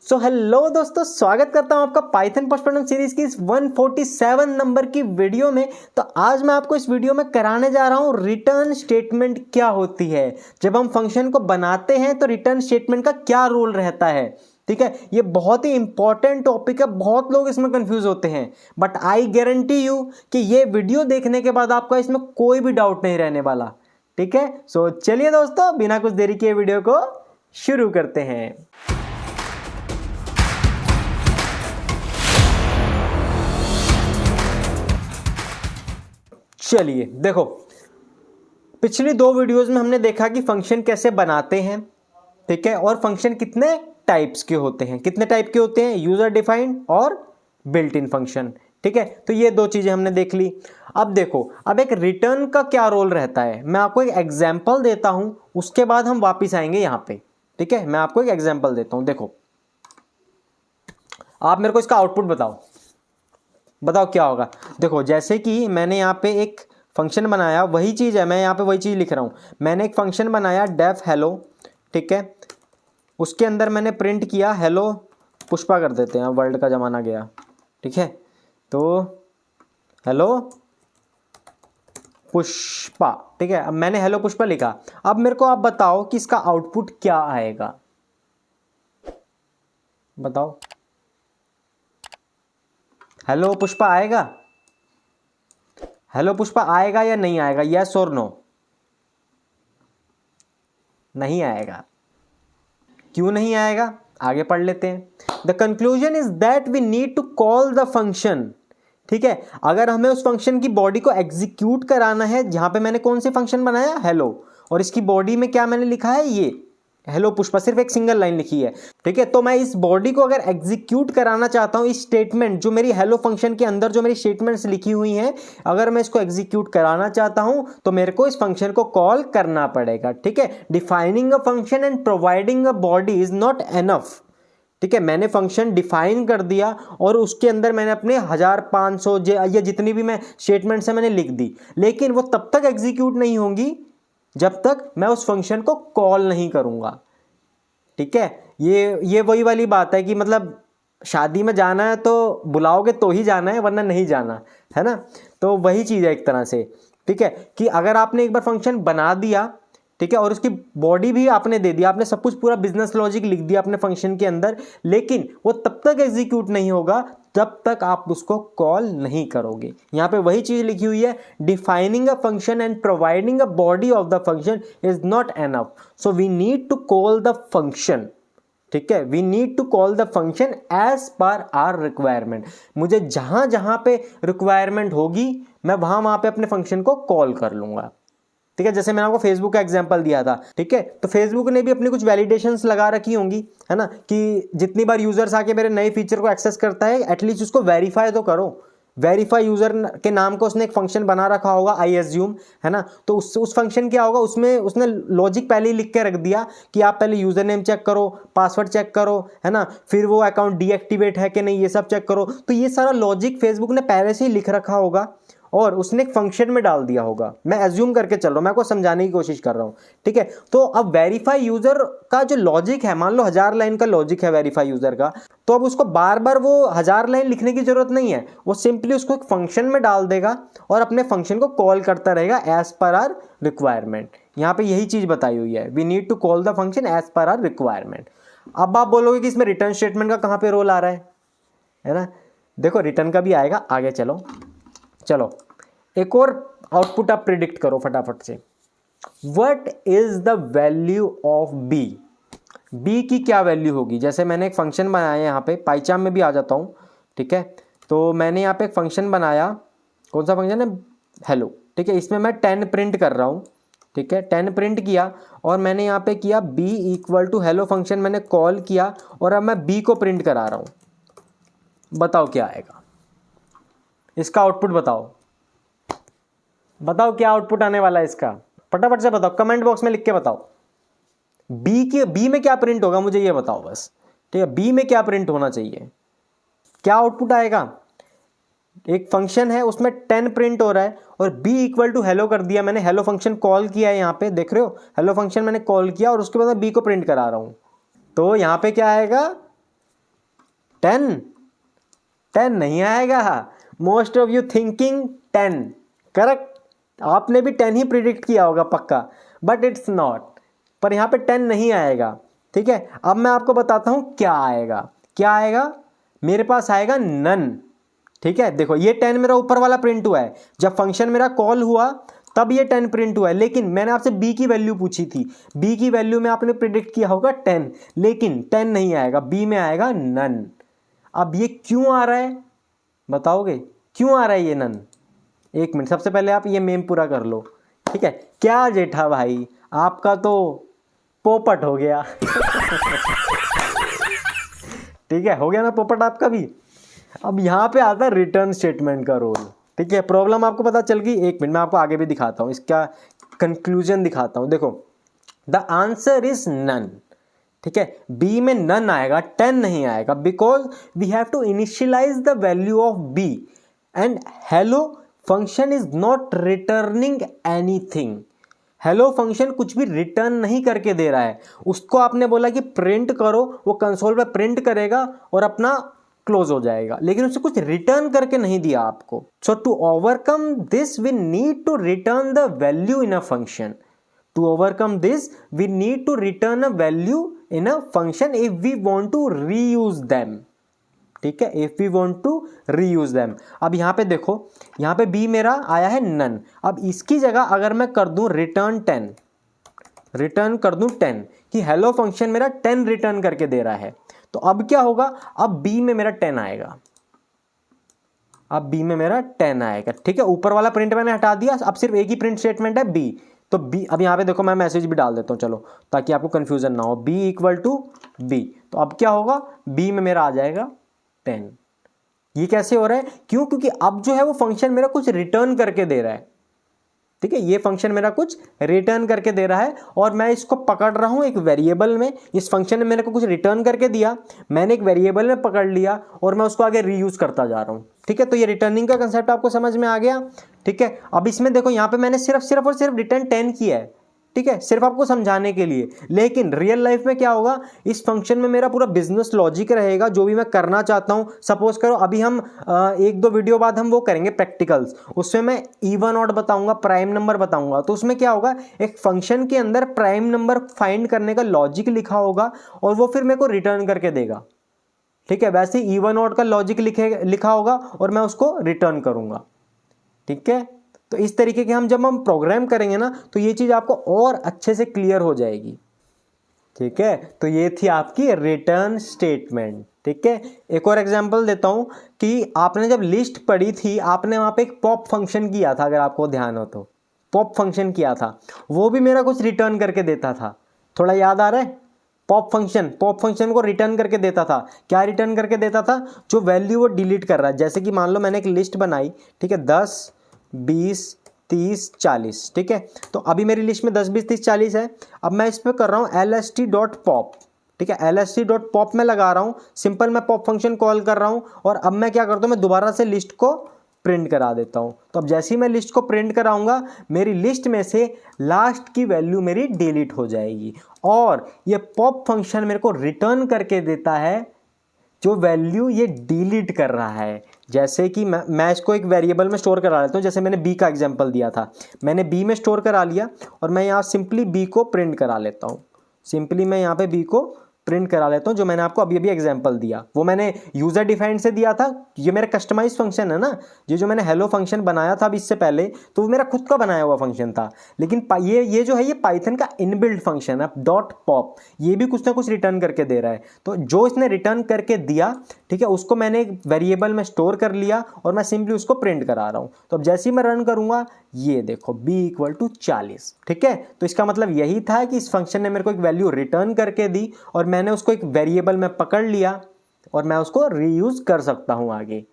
So hello दोस्तों, स्वागत करता हूं आपका पाइथन पोस्टमॉर्टम सीरीज की इस 147 नंबर की वीडियो में। तो आज मैं आपको इस वीडियो में कराने जा रहा हूं रिटर्न स्टेटमेंट क्या होती है। जब हम फंक्शन को बनाते हैं तो रिटर्न स्टेटमेंट का क्या रोल रहता है। ठीक है, ये बहुत ही इंपॉर्टेंट टॉपिक है, बहुत लोग इसमें कंफ्यूज होते हैं, बट आई गारंटी यू कि ये वीडियो देखने के बाद आपका इसमें कोई भी डाउट नहीं रहने वाला। ठीक है, सो चलिए दोस्तों, बिना कुछ देरी के वीडियो को शुरू करते हैं। चलिए देखो, पिछली दो वीडियोस में हमने देखा कि फंक्शन कैसे बनाते हैं। ठीक है, और फंक्शन कितने टाइप्स के होते हैं, कितने टाइप के होते हैं, यूजर डिफाइंड और बिल्ट इन फंक्शन। ठीक है, तो ये दो चीजें हमने देख ली। अब देखो, अब एक रिटर्न का क्या रोल रहता है, मैं आपको एक एग्जांपल देता हूं, उसके बाद हम वापस आएंगे यहां पे। ठीक है, मैं आपको एक एग्जांपल देता हूं। देखो, आप मेरे को इसका आउटपुट बताओ क्या होगा। देखो, जैसे कि मैंने यहाँ पे एक फंक्शन बनाया, वही चीज़ है, मैं यहाँ पे वही चीज़ लिख रहा हूँ। मैंने एक फंक्शन बनाया डेफ हेलो। ठीक है, उसके अंदर मैंने प्रिंट किया हेलो पुष्पा, कर देते हैं, वर्ल्ड का ज़माना गया। ठीक है, तो हेलो पुष्पा। ठीक है, अब मैंने हेलो पुष्पा लिखा। अब मेरे को आप बताओ कि इसका आउटपुट क्या आएगा, बताओ। हेलो पुष्पा आएगा, हेलो पुष्पा आएगा या नहीं आएगा, यस और नो? नहीं आएगा। क्यों नहीं आएगा, आगे पढ़ लेते हैं। The conclusion is that we need to call the function. ठीक है, अगर हमें उस फंक्शन की बॉडी को एग्जीक्यूट कराना है, जहां पे मैंने कौन सी फंक्शन बनाया, हेलो, और इसकी बॉडी में क्या मैंने लिखा है, ये हेलो पुष्पा, सिर्फ एक सिंगल लाइन लिखी है। ठीक है, तो मैं इस बॉडी को अगर एग्जीक्यूट कराना चाहता हूं, इस स्टेटमेंट जो मेरी हेलो फंक्शन के अंदर जो मेरी स्टेटमेंट्स लिखी हुई हैं, अगर मैं इसको एग्जीक्यूट कराना चाहता हूं तो मेरे को इस फंक्शन को कॉल करना पड़ेगा। ठीक है, defining a function and providing a body is not enough. ठीक है, मैंने फंक्शन डिफाइन कर दिया और उसके अंदर मैंने अपने 1500 या जितनी भी मैं स्टेटमेंट्स है मैंने लिख दी, लेकिन वो तब तक एग्जीक्यूट नहीं होंगी जब तक मैं उस फंक्शन को कॉल नहीं करूंगा। ठीक है, ये वही वाली बात है कि मतलब शादी में जाना है तो बुलाओगे तो ही जाना है, वरना नहीं जाना है ना। तो वही चीज़ है एक तरह से। ठीक है, कि अगर आपने एक बार फंक्शन बना दिया, ठीक है, और उसकी बॉडी भी आपने दे दिया, आपने सब कुछ पूरा बिजनेस लॉजिक लिख दिया अपने फंक्शन के अंदर, लेकिन वो तब तक एग्जीक्यूट नहीं होगा जब तक आप उसको कॉल नहीं करोगे। यहां पे वही चीज लिखी हुई है, defining a function and providing a body of the function is not enough, so we need to call the function. ठीक है, we need to call the function as per our requirement. मुझे जहां जहां पे रिक्वायरमेंट होगी मैं वहां पे अपने फंक्शन को कॉल कर लूंगा। ठीक है, जैसे मैंने आपको फेसबुक का एग्जांपल दिया था। ठीक है, तो फेसबुक ने भी अपनी कुछ वैलिडेशंस लगा रखी होंगी, है ना, कि जितनी बार यूजर्स आके मेरे नए फीचर को एक्सेस करता है, एटलीस्ट उसको वेरीफाई तो करो। वेरीफाई यूजर के नाम का उसने एक फंक्शन बना रखा होगा, आई एज्यूम, है ना। तो उस फंक्शन क्या होगा, उसमें उसने लॉजिक पहले ही लिख के रख दिया कि आप पहले यूजर नेम चेक करो, पासवर्ड चेक करो, है ना, फिर वो अकाउंट डीएक्टिवेट है कि नहीं, ये सब चेक करो। तो ये सारा लॉजिक फेसबुक ने पहले से ही लिख रखा होगा और उसने एक फंक्शन में डाल दिया होगा। मैं एज्यूम करके चल रहा हूं, मैं आपको समझाने की कोशिश कर रहा हूं। ठीक है, तो अब वेरीफाई यूजर का जो लॉजिक है, मान लो 1000 लाइन का लॉजिक है वेरीफाई यूजर का, तो अब उसको बार बार वो 1000 लाइन लिखने की जरूरत नहीं है, वो सिंपली उसको एक फंक्शन में डाल देगा और अपने फंक्शन को कॉल करता रहेगा एज पर आर रिक्वायरमेंट। यहां पे यही चीज बताई हुई है, we need to call the function as per our requirement. अब आप बोलोगे कि इसमें रिटर्न स्टेटमेंट का कहां पे रोल आ रहा है ना। देखो, रिटर्न का भी आएगा, आगे चलो एक और आउटपुट आप प्रिडिक्ट करो फटाफट से। What is the value of B, B की क्या वैल्यू होगी। जैसे मैंने एक फंक्शन बनाया यहाँ पे, पाइचाम में भी आ जाता हूँ। ठीक है, तो मैंने यहाँ पे एक फंक्शन बनाया, कौन सा फंक्शन है, हेलो। ठीक है, इसमें मैं 10 प्रिंट कर रहा हूँ। ठीक है, 10 प्रिंट किया और मैंने यहाँ पे किया B equal to hello function मैंने कॉल किया और अब मैं बी को प्रिंट करा रहा हूँ। बताओ क्या आएगा, इसका आउटपुट बताओ क्या आउटपुट आने वाला है इसका, फटाफट से बताओ, कमेंट बॉक्स में लिख के बताओ। बी में क्या प्रिंट होगा, मुझे ये बताओ बस। ठीक है, बी में क्या प्रिंट होना चाहिए, क्या आउटपुट आएगा। एक फंक्शन है, उसमें 10 प्रिंट हो रहा है और बी इक्वल टू हेलो कर दिया मैंने, हेलो फंक्शन कॉल किया है, यहाँ पे देख रहे हो, हेलो फंक्शन मैंने कॉल किया और उसके बाद मैं बी को प्रिंट करा रहा हूं। तो यहाँ पे क्या आएगा, 10 नहीं आएगा। Most of you thinking 10, correct, आपने भी 10 ही प्रिडिक्ट किया होगा पक्का, बट इट्स नॉट, पर यहाँ पे 10 नहीं आएगा। ठीक है, अब मैं आपको बताता हूँ क्या आएगा। क्या आएगा, मेरे पास आएगा नन। ठीक है, देखो ये 10 मेरा ऊपर वाला प्रिंट हुआ है, जब फंक्शन मेरा कॉल हुआ तब ये 10 प्रिंट हुआ है, लेकिन मैंने आपसे b की वैल्यू पूछी थी, b की वैल्यू में आपने प्रिडिक्ट किया होगा 10, लेकिन 10 नहीं आएगा, b में आएगा नन। अब ये क्यों आ रहा है बताओगे, क्यों आ रहा है ये नन? एक मिनट, सबसे पहले आप ये मेम पूरा कर लो। ठीक है, क्या जेठा भाई आपका तो पोपट हो गया। ठीक है, हो गया ना पोपट आपका भी। अब यहाँ पे आता है रिटर्न स्टेटमेंट का रोल। ठीक है, प्रॉब्लम आपको पता चल गई। एक मिनट, मैं आपको आगे भी दिखाता हूँ, इसका कंक्लूजन दिखाता हूँ। देखो, द आंसर इज नन। ठीक है, बी में नन आएगा, 10 नहीं आएगा, because we have to initialise the value of B and hello function is not returning anything. Hello function कुछ भी रिटर्न नहीं करके दे रहा है, उसको आपने बोला कि प्रिंट करो, वो कंसोल पे प्रिंट करेगा और अपना क्लोज हो जाएगा, लेकिन उससे कुछ रिटर्न करके नहीं दिया आपको। So to overcome this we need to return the value in a function. To overcome this we need to return a value in a function if we want to reuse them. ठीक है, if we want to reuse them. अब यहाँ पे देखो, यहाँ पे B मेरा आया है नन। अब इसकी जगह अगर मैं कर दूं रिटर्न 10, रिटर्न कर दूं 10 कि हेलो फंक्शन मेरा 10 रिटर्न करके दे रहा है, तो अब क्या होगा, अब बी में मेरा 10 आएगा। अब बी में मेरा 10 आएगा। ठीक है, ऊपर वाला प्रिंट मैंने हटा दिया, अब सिर्फ एक ही प्रिंट स्टेटमेंट है बी। तो बी, अब यहाँ पे देखो मैं मैसेज भी डाल देता हूँ, चलो, ताकि आपको कंफ्यूजन ना हो। बी इक्वल टू बी, तो अब क्या होगा, बी में मेरा आ जाएगा 10। ये कैसे हो रहा है, क्यों? क्योंकि अब जो है वो फंक्शन मेरा कुछ रिटर्न करके दे रहा है। ठीक है, ये फंक्शन मेरा कुछ रिटर्न करके दे रहा है और मैं इसको पकड़ रहा हूं एक वेरिएबल में। इस फंक्शन ने मेरे को कुछ रिटर्न करके दिया, मैंने एक वेरिएबल में पकड़ लिया और मैं उसको आगे रीयूज करता जा रहा हूं। ठीक है, तो ये रिटर्निंग का कंसेप्ट आपको समझ में आ गया। ठीक है, अब इसमें देखो, यहाँ पे मैंने सिर्फ और सिर्फ रिटर्न 10 किया है। ठीक है, सिर्फ आपको समझाने के लिए, लेकिन रियल लाइफ में क्या होगा, इस फंक्शन में मेरा पूरा बिजनेस लॉजिक रहेगा, जो भी मैं करना चाहता हूं। सपोज करो अभी हम 1-2 वीडियो बाद हम वो करेंगे प्रैक्टिकल्स, उसमें मैं इवन ऑड बताऊंगा, प्राइम नंबर बताऊंगा। तो उसमें क्या होगा, एक फंक्शन के अंदर प्राइम नंबर फाइंड करने का लॉजिक लिखा होगा और वो फिर मेरे को रिटर्न करके देगा। ठीक है, वैसे इवन ऑड का लॉजिक लिखा होगा और मैं उसको रिटर्न करूंगा। ठीक है, तो इस तरीके के जब हम प्रोग्राम करेंगे ना, तो ये चीज आपको और अच्छे से क्लियर हो जाएगी। ठीक है, तो ये थी आपकी रिटर्न स्टेटमेंट। ठीक है, एक और एग्जांपल देता हूं कि आपने जब लिस्ट पढ़ी थी, आपने वहां पे एक पॉप फंक्शन किया था, अगर आपको ध्यान हो तो पॉप फंक्शन किया था, वो भी मेरा कुछ रिटर्न करके देता था। थोड़ा याद आ रहा है? पॉप फंक्शन को रिटर्न करके देता था। क्या रिटर्न करके देता था? जो वैल्यू वो डिलीट कर रहा है। जैसे कि मान लो मैंने एक लिस्ट बनाई, ठीक है, 10 20 30 40। ठीक है, तो अभी मेरी लिस्ट में 10 20 30 40 है। अब मैं इस पर कर रहा हूँ lst.pop। ठीक है, lst.pop में लगा रहा हूँ, सिंपल मैं पॉप फंक्शन कॉल कर रहा हूँ और अब मैं क्या करता हूँ, मैं दोबारा से लिस्ट को प्रिंट करा देता हूँ। तो अब जैसे ही मैं लिस्ट को प्रिंट कराऊंगा, मेरी लिस्ट में से लास्ट की वैल्यू मेरी डिलीट हो जाएगी और ये पॉप फंक्शन मेरे को रिटर्न करके देता है जो वैल्यू ये डिलीट कर रहा है। जैसे कि मैं इसको एक वेरिएबल में स्टोर करा लेता हूँ, जैसे मैंने बी का एग्जांपल दिया था, मैंने बी में स्टोर करा लिया और मैं यहाँ सिंपली बी को प्रिंट करा लेता हूँ। सिंपली मैं यहाँ पे बी को प्रिंट करा लेता हूँ, जो मैंने आपको अभी एग्जांपल दिया वो मैंने यूजर डिफाइंड से दिया था। ये मेरा कस्टमाइज फंक्शन है ना, ये जो मैंने हेलो फंक्शन बनाया था अभी इससे पहले, तो वो मेरा खुद का बनाया हुआ फंक्शन था। लेकिन ये जो है ये पाइथन का इनबिल्ट फंक्शन है डॉट पॉप, ये भी कुछ ना कुछ रिटर्न करके दे रहा है। तो जो इसने रिटर्न करके दिया, ठीक है, उसको मैंने एक वेरिएबल में स्टोर कर लिया और मैं सिंपली उसको प्रिंट करा रहा हूँ। तो अब जैसे ही मैं रन करूंगा, ये देखो b इक्वल टू 40। ठीक है, तो इसका मतलब यही था कि इस फंक्शन ने मेरे को एक वैल्यू रिटर्न करके दी और मैंने उसको एक वेरिएबल में पकड़ लिया और मैं उसको रीयूज कर सकता हूं आगे।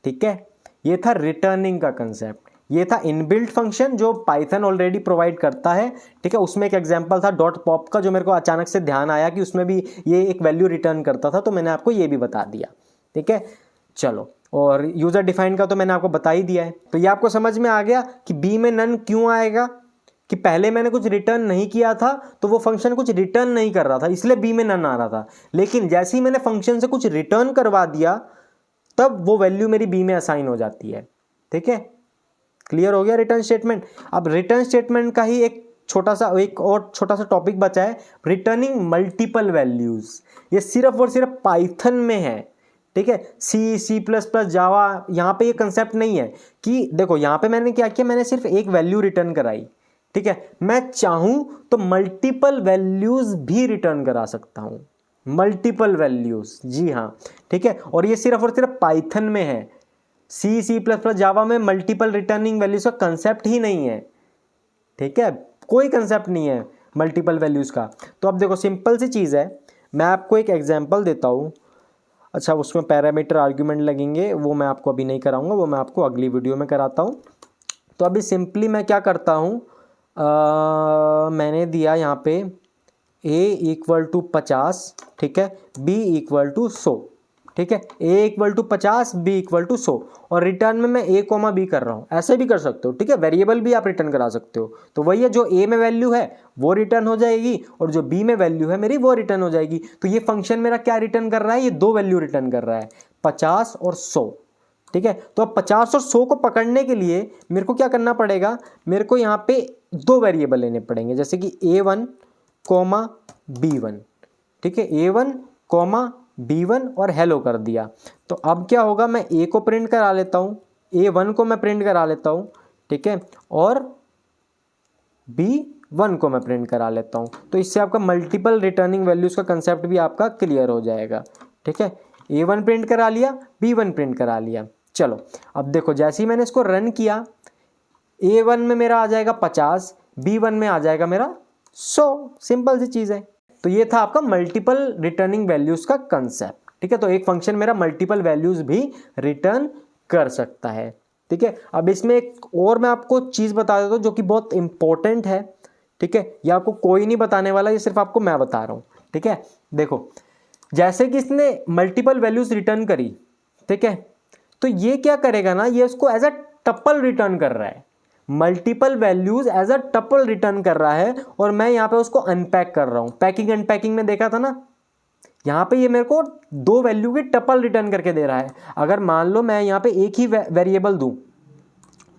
ठीक है, ये था रिटर्निंग का कंसेप्ट। ये था इनबिल्ट फंक्शन जो पाइथन ऑलरेडी प्रोवाइड करता है। ठीक है, उसमें एक एग्जांपल था डॉट पॉप का, जो मेरे को अचानक से ध्यान आया कि उसमें भी ये एक वैल्यू रिटर्न करता था, तो मैंने आपको ये भी बता दिया। ठीक है, चलो, और यूजर डिफाइंड का तो मैंने आपको बता ही दिया है। तो ये आपको समझ में आ गया कि बी में नन क्यों आएगा, कि पहले मैंने कुछ रिटर्न नहीं किया था तो वो फंक्शन कुछ रिटर्न नहीं कर रहा था, इसलिए बी में नन आ रहा था। लेकिन जैसे ही मैंने फंक्शन से कुछ रिटर्न करवा दिया तब वो वैल्यू मेरी बी में असाइन हो जाती है। ठीक है, क्लियर हो गया रिटर्न स्टेटमेंट। अब रिटर्न स्टेटमेंट का ही एक और छोटा सा टॉपिक बचा है, रिटर्निंग मल्टीपल वैल्यूज। ये सिर्फ और सिर्फ पाइथन में है। ठीक है, C++, जावा, यहाँ पे ये कंसेप्ट नहीं है कि देखो यहाँ पे मैंने क्या किया, मैंने सिर्फ एक वैल्यू रिटर्न कराई। ठीक है, मैं चाहूं तो मल्टीपल वैल्यूज भी रिटर्न करा सकता हूं, मल्टीपल वैल्यूज, जी हाँ। ठीक है, और ये सिर्फ और सिर्फ पाइथन में है। C++, जावा में मल्टीपल रिटर्निंग वैल्यूज का कंसेप्ट ही नहीं है। ठीक है, कोई कंसेप्ट नहीं है मल्टीपल वैल्यूज का। तो अब देखो सिंपल सी चीज़ है, मैं आपको एक एग्जांपल देता हूँ। अच्छा, उसमें पैरामीटर आर्ग्यूमेंट लगेंगे, वो मैं आपको अभी नहीं कराऊंगा, वो मैं आपको अगली वीडियो में कराता हूँ। तो अभी सिंपली मैं क्या करता हूँ, मैंने दिया यहाँ पे a = 50, ठीक है, b = 100, ठीक है, a = 50, b = 100, और रिटर्न में मैं a, b कर रहा हूँ। ऐसे भी कर सकते हो, ठीक है, वेरिएबल भी आप रिटर्न करा सकते हो। तो वही है, जो a में वैल्यू है वो रिटर्न हो जाएगी और जो b में वैल्यू है मेरी वो रिटर्न हो जाएगी। तो ये फंक्शन मेरा क्या रिटर्न कर रहा है, ये दो वैल्यू रिटर्न कर रहा है, 50 और 100। ठीक है, तो अब 50 और 100 को पकड़ने के लिए मेरे को क्या करना पड़ेगा, मेरे को यहाँ पे दो वेरिएबल लेने पड़ेंगे, जैसे कि a1, b1। ठीक है, a1, b1 और हेलो कर दिया। तो अब क्या होगा, मैं a को प्रिंट करा लेता हूँ, a1 को मैं प्रिंट करा लेता हूँ, ठीक है, और b1 को मैं प्रिंट करा लेता हूँ। तो इससे आपका मल्टीपल रिटर्निंग वैल्यूज का कंसेप्ट भी आपका क्लियर हो जाएगा। ठीक है, a1 प्रिंट करा लिया, b1 प्रिंट करा लिया। चलो अब देखो, जैसे ही मैंने इसको रन किया, a1 में मेरा आ जाएगा 50, b1 में आ जाएगा मेरा 100। सिंपल सी चीज़ है। तो ये था आपका मल्टीपल रिटर्निंग वैल्यूज का कंसेप्ट। ठीक है, तो एक फंक्शन मेरा मल्टीपल वैल्यूज भी रिटर्न कर सकता है। ठीक है, अब इसमें एक और मैं आपको चीज़ बता देता हूँ जो कि बहुत इंपॉर्टेंट है। ठीक है, ये आपको कोई नहीं बताने वाला, ये सिर्फ आपको मैं बता रहा हूँ। ठीक है, देखो जैसे कि इसने मल्टीपल वैल्यूज रिटर्न करी, ठीक है, तो ये क्या करेगा ना, ये उसको एज अ टपल रिटर्न कर रहा है, multiple values as a tuple return कर रहा है, और मैं यहाँ पे उसको अनपैक कर रहा हूँ। पैकिंग अनपैकिंग में देखा था ना, यहाँ पे ये मेरे को दो वैल्यू के टपल रिटर्न करके दे रहा है। अगर मान लो मैं यहाँ पे एक ही वेरिएबल दूँ,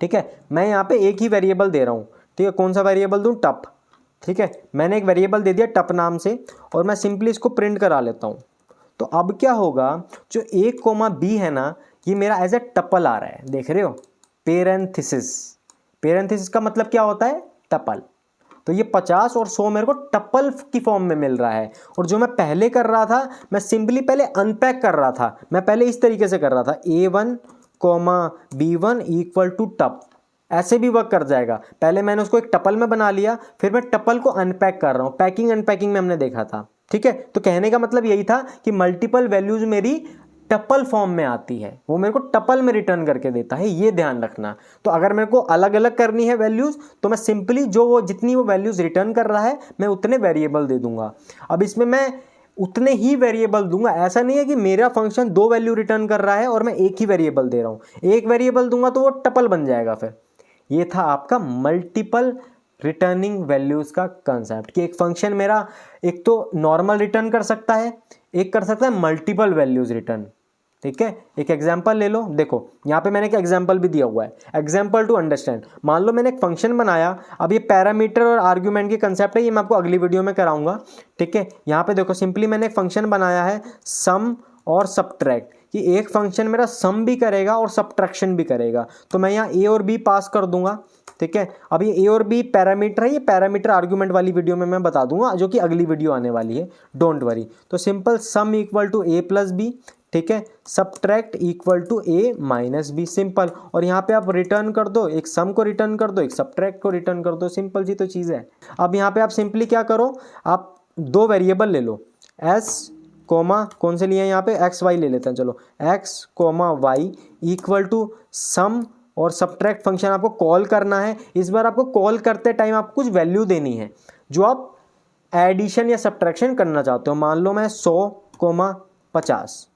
ठीक है, मैं यहाँ पे एक ही वेरिएबल दे रहा हूँ, ठीक है, कौन सा वेरिएबल दूँ, टप। ठीक है, मैंने एक वेरिएबल दे दिया टप नाम से, और मैं सिंपली इसको प्रिंट करा लेता हूँ। तो अब क्या होगा, जो a, b है ना, ये मेरा एज ए टपल आ रहा है, देख रहे हो, पेरेंथेसिस। पेरेंथेसिस का मतलब क्या होता है, टपल। तो ये 50 और 100 मेरे को टपल की फॉर्म में मिल रहा है। और जो मैं पहले कर रहा था, मैं सिंपली पहले अनपैक कर रहा था। मैं पहले इस तरीके से कर रहा था, a1, b1 = टप, ऐसे भी वर्क कर जाएगा। पहले मैंने उसको एक टपल में बना लिया, फिर मैं टपल को अनपैक कर रहा हूँ। पैकिंग अनपैकिंग में हमने देखा था। ठीक है, तो कहने का मतलब यही था कि मल्टीपल वैल्यूज मेरी टपल फॉर्म में आती है, वो मेरे को टपल में रिटर्न करके देता है, ये ध्यान रखना। तो अगर मेरे को अलग अलग करनी है वैल्यूज, तो मैं सिंपली जितनी वो वैल्यूज रिटर्न कर रहा है, मैं उतने वेरिएबल दे दूंगा। अब इसमें मैं उतने ही वेरिएबल दूंगा, ऐसा नहीं है कि मेरा फंक्शन दो वैल्यू रिटर्न कर रहा है और मैं एक ही वेरिएबल दे रहा हूँ। एक वेरिएबल दूंगा तो वो टपल बन जाएगा फिर। ये था आपका मल्टीपल रिटर्निंग वैल्यूज का कंसेप्ट, कि एक फंक्शन मेरा एक तो नॉर्मल रिटर्न कर सकता है, एक कर सकता है मल्टीपल वैल्यूज रिटर्न। ठीक है, एक एग्जांपल ले लो, देखो यहाँ पे मैंने एक एग्जांपल भी दिया हुआ है, एग्जांपल टू अंडरस्टैंड। मान लो मैंने एक फंक्शन बनाया, अब ये पैरामीटर और आर्ग्यूमेंट की कंसेप्ट है, ये मैं आपको अगली वीडियो में कराऊंगा। ठीक है, यहाँ पे देखो सिंपली मैंने एक फंक्शन बनाया है सम और सब्ट्रैक्ट, कि एक फंक्शन मेरा सम भी करेगा और सब्ट्रैक्शन भी करेगा। तो मैं यहाँ a और b पास कर दूंगा। ठीक है, अब ये a और b पैरामीटर है, ये पैरामीटर आर्गुमेंट वाली वीडियो में मैं बता दूंगा, जो कि अगली वीडियो आने वाली है, डोंट वरी। तो सिंपल सम = a + b, ठीक है, सब्ट्रैक्ट = a - b, सिंपल। और यहाँ पे आप रिटर्न कर दो, एक सम को रिटर्न कर दो, एक सब्ट्रैक्ट को रिटर्न कर दो, सिंपल जी तो चीज़ है। अब यहाँ पे आप सिंपली क्या करो, आप दो वेरिएबल ले लो, s, कौन से लिए हैं यहाँ पे, x y ले लेते हैं, चलो x, y = सम और सब्ट्रैक्ट फंक्शन आपको कॉल करना है। इस बार आपको कॉल करते टाइम आपको कुछ वैल्यू देनी है जो आप एडिशन या सब्ट्रैक्शन करना चाहते हो। मान लो मैं 100, 50,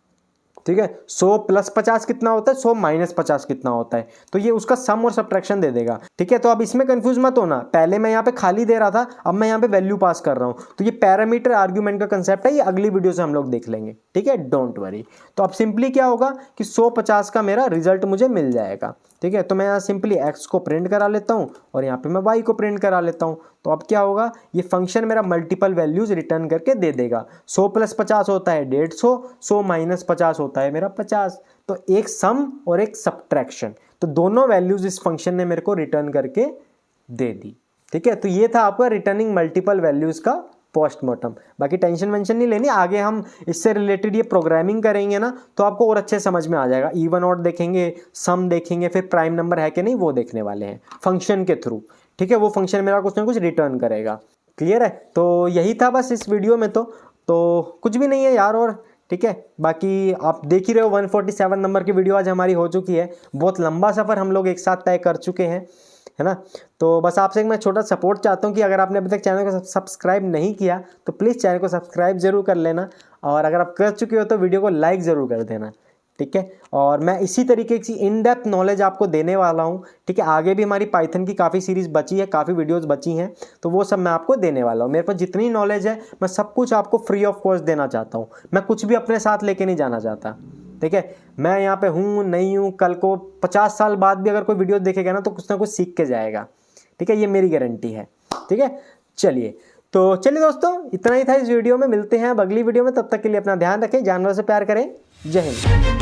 ठीक है। 100 प्लस 50 कितना होता है, 100 माइनस 50 कितना होता है, तो ये उसका सम और सब्ट्रैक्शन दे देगा। ठीक है, तो अब इसमें कंफ्यूज मत होना, पहले मैं यहाँ पे खाली दे रहा था, अब मैं यहाँ पे वैल्यू पास कर रहा हूँ, तो ये पैरामीटर आर्ग्यूमेंट का कंसेप्ट है, ये अगली वीडियो से हम लोग देख लेंगे। ठीक है, डोंट वरी। तो अब सिंपली क्या होगा कि 150 का मेरा रिजल्ट मुझे मिल जाएगा। ठीक है, तो मैं यहाँ सिंपली x को प्रिंट करा लेता हूँ और यहाँ पे मैं y को प्रिंट करा लेता हूँ। तो अब क्या होगा, ये फंक्शन मेरा मल्टीपल वैल्यूज रिटर्न करके दे देगा। 100 प्लस 50 होता है 150, 100 माइनस 50 होता है मेरा 50। तो एक सम और एक सब्ट्रैक्शन, तो दोनों वैल्यूज इस फंक्शन ने मेरे को रिटर्न करके दे दी। ठीक है, तो ये था आपका रिटर्निंग मल्टीपल वैल्यूज का पोस्टमार्टम। बाकी टेंशन वेंशन नहीं लेनी, आगे हम इससे रिलेटेड ये प्रोग्रामिंग करेंगे ना, तो आपको और अच्छे समझ में आ जाएगा। इवन ऑड देखेंगे, सम देखेंगे, फिर प्राइम नंबर है कि नहीं वो देखने वाले हैं फंक्शन के थ्रू। ठीक है, वो फंक्शन मेरा कुछ ना कुछ रिटर्न करेगा। क्लियर है, तो यही था बस इस वीडियो में, तो कुछ भी नहीं है यार। और ठीक है, बाकी आप देख ही रहे हो 147 नंबर की वीडियो आज हमारी हो चुकी है। बहुत लंबा सफ़र हम लोग एक साथ तय कर चुके हैं, है ना। तो बस आपसे एक मैं छोटा सपोर्ट चाहता हूँ कि अगर आपने अभी तक चैनल को सब्सक्राइब नहीं किया तो प्लीज़ चैनल को सब्सक्राइब जरूर कर लेना, और अगर आप कर चुके हो तो वीडियो को लाइक ज़रूर कर देना। ठीक है, और मैं इसी तरीके की इन डेप्थ नॉलेज आपको देने वाला हूँ। ठीक है, आगे भी हमारी पाइथन की काफ़ी सीरीज़ बची है, काफ़ी वीडियोस बची हैं, तो वो सब मैं आपको देने वाला हूँ। मेरे पास जितनी नॉलेज है मैं सब कुछ आपको फ्री ऑफ कॉस्ट देना चाहता हूँ। मैं कुछ भी अपने साथ लेके नहीं जाना चाहता। ठीक है, मैं यहाँ पे हूँ नहीं हूँ, कल को 50 साल बाद भी अगर कोई वीडियो देखेगा ना तो कुछ ना कुछ सीख के जाएगा। ठीक है, ये मेरी गारंटी है। ठीक है, चलिए दोस्तों, इतना ही था इस वीडियो में। मिलते हैं अब अगली वीडियो में, तब तक के लिए अपना ध्यान रखें, जानवर से प्यार करें। जय हिंद।